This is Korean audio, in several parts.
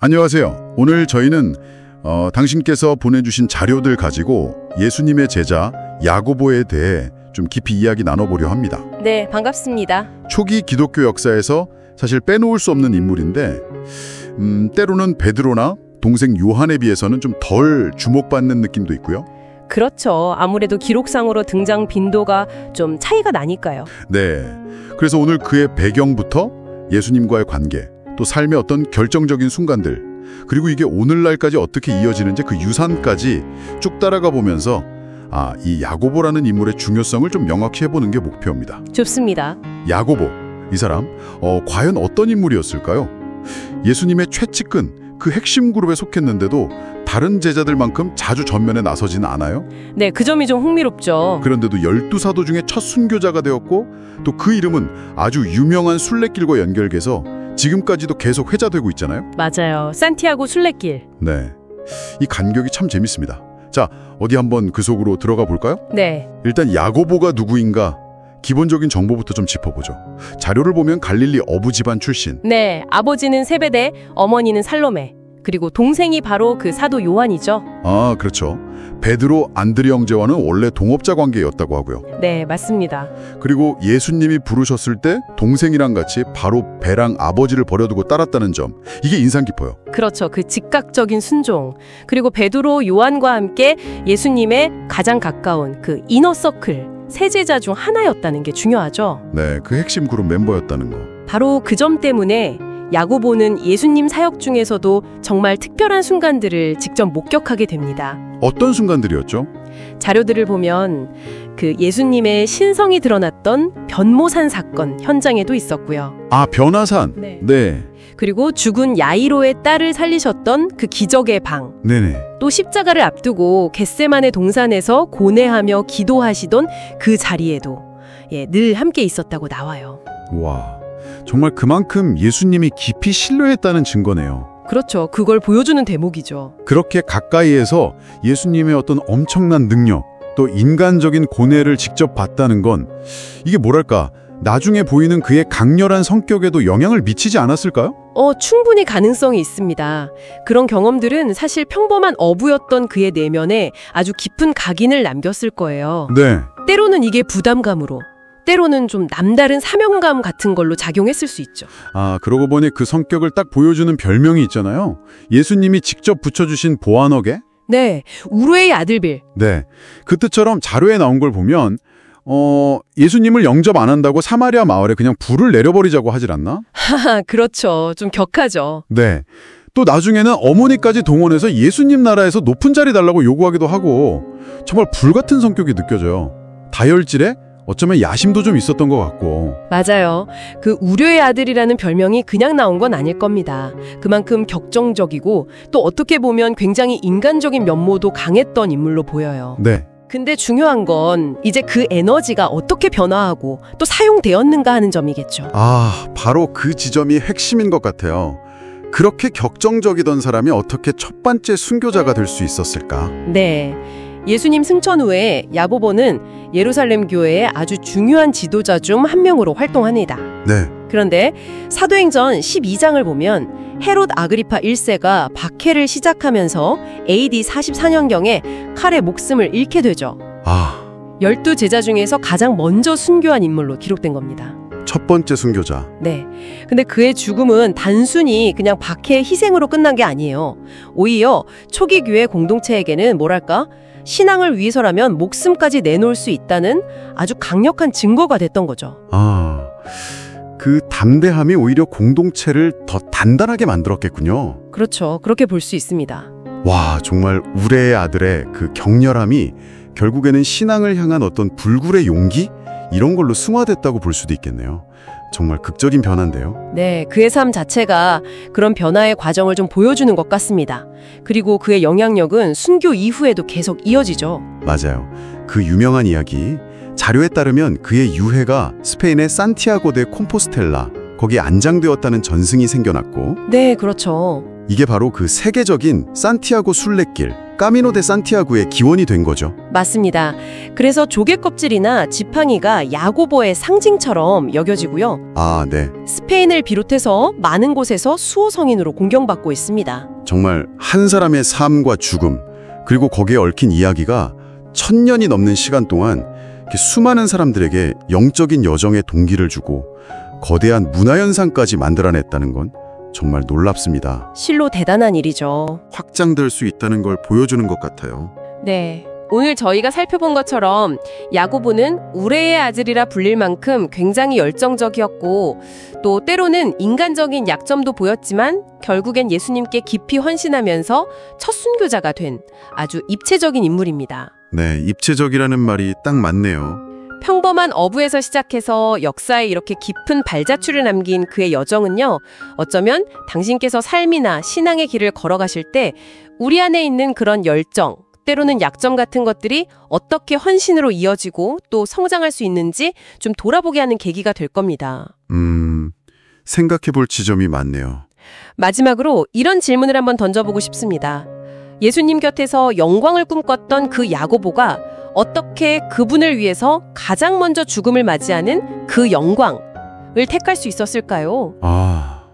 안녕하세요. 오늘 저희는 당신께서 보내주신 자료들 가지고 예수님의 제자 야고보에 대해 좀 깊이 이야기 나눠보려 합니다. 네, 반갑습니다. 초기 기독교 역사에서 사실 빼놓을 수 없는 인물인데 때로는 베드로나 동생 요한에 비해서는 좀 덜 주목받는 느낌도 있고요. 그렇죠. 아무래도 기록상으로 등장 빈도가 좀 차이가 나니까요. 네. 그래서 오늘 그의 배경부터 예수님과의 관계, 또 삶의 어떤 결정적인 순간들, 그리고 이게 오늘날까지 어떻게 이어지는지 그 유산까지 쭉 따라가 보면서 이 야고보라는 인물의 중요성을 좀 명확히 해보는 게 목표입니다. 좋습니다. 야고보, 이 사람 과연 어떤 인물이었을까요? 예수님의 최측근, 그 핵심 그룹에 속했는데도 다른 제자들만큼 자주 전면에 나서지는 않아요? 네, 그 점이 좀 흥미롭죠. 그런데도 12사도 중에 첫 순교자가 되었고 또 그 이름은 아주 유명한 순례길과 연결돼서 지금까지도 계속 회자되고 있잖아요? 맞아요. 산티아고 순례길. 네, 이 간격이 참 재밌습니다. 자, 어디 한번 그 속으로 들어가 볼까요? 네. 일단 야고보가 누구인가? 기본적인 정보부터 좀 짚어보죠. 자료를 보면 갈릴리 어부 집안 출신. 네, 아버지는 세베대, 어머니는 살로메. 그리고 동생이 바로 그 사도 요한이죠. 아, 그렇죠. 베드로, 안드레 형제와는 원래 동업자 관계였다고 하고요. 네, 맞습니다. 그리고 예수님이 부르셨을 때 동생이랑 같이 바로 배랑 아버지를 버려두고 따랐다는 점, 이게 인상 깊어요. 그렇죠. 그 즉각적인 순종. 그리고 베드로, 요한과 함께 예수님의 가장 가까운 그 이너서클, 세제자 중 하나였다는 게 중요하죠. 네, 그 핵심 그룹 멤버였다는 거. 바로 그 점 때문에 야고보는 예수님 사역 중에서도 정말 특별한 순간들을 직접 목격하게 됩니다. 어떤 순간들이었죠? 자료들을 보면 그 예수님의 신성이 드러났던 변모산 사건 현장에도 있었고요. 아, 변화산. 네. 네. 그리고 죽은 야이로의 딸을 살리셨던 그 기적의 방. 네네. 또 십자가를 앞두고 겟세마네 동산에서 고뇌하며 기도하시던 그 자리에도 늘 함께 있었다고 나와요. 와, 정말 그만큼 예수님이 깊이 신뢰했다는 증거네요. 그렇죠. 그걸 보여주는 대목이죠. 그렇게 가까이에서 예수님의 어떤 엄청난 능력, 또 인간적인 고뇌를 직접 봤다는 건 이게 뭐랄까, 나중에 보이는 그의 강렬한 성격에도 영향을 미치지 않았을까요? 충분히 가능성이 있습니다. 그런 경험들은 사실 평범한 어부였던 그의 내면에 아주 깊은 각인을 남겼을 거예요. 네. 때로는 이게 부담감으로, 때로는 좀 남다른 사명감 같은 걸로 작용했을 수 있죠. 아, 그러고 보니 그 성격을 딱 보여주는 별명이 있잖아요. 예수님이 직접 붙여주신 보아너게? 네, 우르의 아들빌. 네. 그 뜻처럼 자료에 나온 걸 보면 예수님을 영접 안 한다고 사마리아 마을에 그냥 불을 내려버리자고 하질 않나? 하하, 그렇죠. 좀 격하죠. 네. 또 나중에는 어머니까지 동원해서 예수님 나라에서 높은 자리 달라고 요구하기도 하고 정말 불같은 성격이 느껴져요. 다혈질에 어쩌면 야심도 좀 있었던 것 같고. 맞아요. 그 우려의 아들이라는 별명이 그냥 나온 건 아닐 겁니다. 그만큼 격정적이고 또 어떻게 보면 굉장히 인간적인 면모도 강했던 인물로 보여요. 네. 근데 중요한 건 이제 그 에너지가 어떻게 변화하고 또 사용되었는가 하는 점이겠죠. 아, 바로 그 지점이 핵심인 것 같아요. 그렇게 격정적이던 사람이 어떻게 첫 번째 순교자가 될 수 있었을까? 네. 예수님 승천 후에 야고보는 예루살렘 교회의 아주 중요한 지도자 중 한 명으로 활동합니다. 네. 그런데 사도행전 12장을 보면 헤롯 아그리파 1세가 박해를 시작하면서 AD 44년경에 칼에 목숨을 잃게 되죠. 아, 12제자 중에서 가장 먼저 순교한 인물로 기록된 겁니다. 첫 번째 순교자. 네. 근데 그의 죽음은 단순히 그냥 박해의 희생으로 끝난 게 아니에요. 오히려 초기 교회 공동체에게는 뭐랄까? 신앙을 위해서라면 목숨까지 내놓을 수 있다는 아주 강력한 증거가 됐던 거죠. 아, 그 담대함이 오히려 공동체를 더 단단하게 만들었겠군요. 그렇죠. 그렇게 볼 수 있습니다. 와, 정말 우레의 아들의 그 격렬함이 결국에는 신앙을 향한 어떤 불굴의 용기? 이런 걸로 승화됐다고 볼 수도 있겠네요. 정말 극적인 변화인데요. 네, 그의 삶 자체가 그런 변화의 과정을 좀 보여주는 것 같습니다. 그리고 그의 영향력은 순교 이후에도 계속 이어지죠. 맞아요. 그 유명한 이야기, 자료에 따르면 그의 유해가 스페인의 산티아고 데 콤포스텔라, 거기에 안장되었다는 전승이 생겨났고, 네, 그렇죠. 이게 바로 그 세계적인 산티아고 순례길, 까미노 데 산티아고의 기원이 된 거죠. 맞습니다. 그래서 조개 껍질이나 지팡이가 야고보의 상징처럼 여겨지고요. 아, 네. 스페인을 비롯해서 많은 곳에서 수호 성인으로 공경받고 있습니다. 정말 한 사람의 삶과 죽음, 그리고 거기에 얽힌 이야기가 1000년이 넘는 시간 동안 이렇게 수많은 사람들에게 영적인 여정의 동기를 주고 거대한 문화현상까지 만들어냈다는 건 정말 놀랍습니다. 실로 대단한 일이죠. 확장될 수 있다는 걸 보여주는 것 같아요. 네. 오늘 저희가 살펴본 것처럼 야고보는 우레의 아들이라 불릴 만큼 굉장히 열정적이었고 또 때로는 인간적인 약점도 보였지만 결국엔 예수님께 깊이 헌신하면서 첫 순교자가 된 아주 입체적인 인물입니다. 네, 입체적이라는 말이 딱 맞네요. 평범한 어부에서 시작해서 역사에 이렇게 깊은 발자취를 남긴 그의 여정은요, 어쩌면 당신께서 삶이나 신앙의 길을 걸어가실 때 우리 안에 있는 그런 열정, 때로는 약점 같은 것들이 어떻게 헌신으로 이어지고 또 성장할 수 있는지 좀 돌아보게 하는 계기가 될 겁니다. 생각해 볼 지점이 많네요. 마지막으로 이런 질문을 한번 던져보고 싶습니다. 예수님 곁에서 영광을 꿈꿨던 그 야고보가 어떻게 그분을 위해서 가장 먼저 죽음을 맞이하는 그 영광을 택할 수 있었을까요? 아,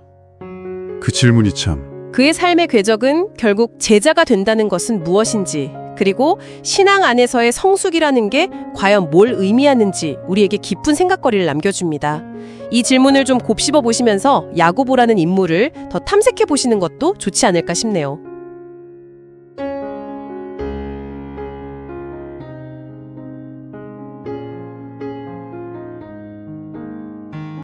그 질문이 참. 그의 삶의 궤적은 결국 제자가 된다는 것은 무엇인지, 그리고 신앙 안에서의 성숙이라는 게 과연 뭘 의미하는지 우리에게 깊은 생각거리를 남겨줍니다. 이 질문을 좀 곱씹어 보시면서 야고보라는 인물을 더 탐색해 보시는 것도 좋지 않을까 싶네요.